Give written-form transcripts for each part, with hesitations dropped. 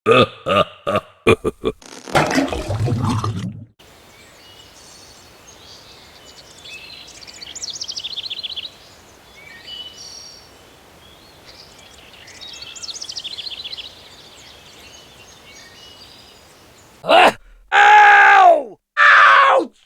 Ow! Ouch!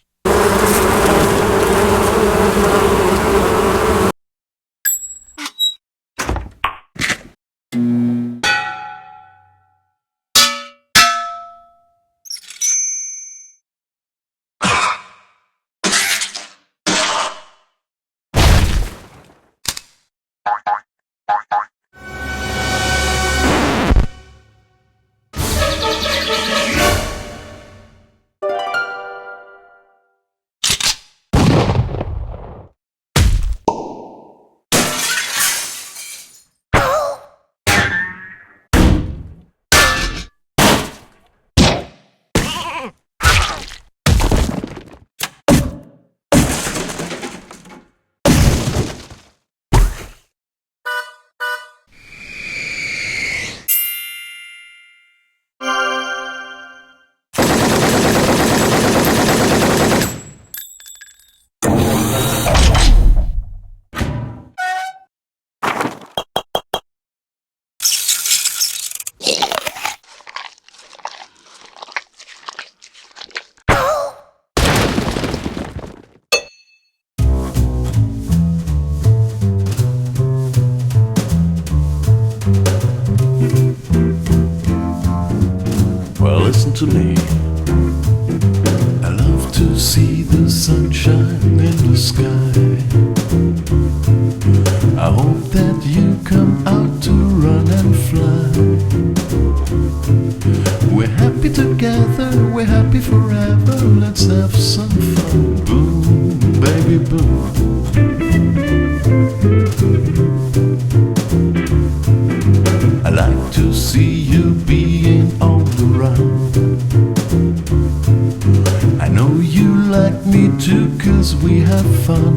Well, listen to me. I love to see the sunshine in the sky. I hope that you come out to run and fly. We're happy together, we're happy forever. Let's have some fun. Boom, baby, boom. I like to see you being on the run. I know you like me too, 'cause we have fun.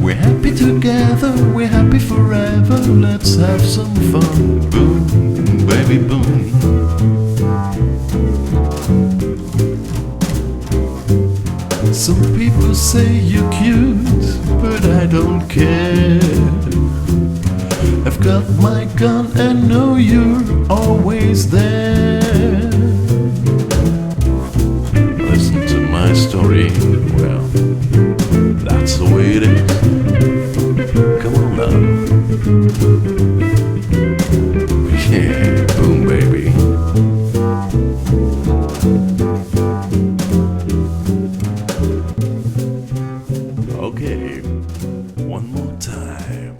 We're happy together, we're happy forever. Let's have some fun. Boom, baby, boom. Some people say you're cute, but I don't care. I've got my gun and know you're always there. Listen to my story, well, that's the way it is. Come on now. Yeah, boom, baby. Okay, one more time.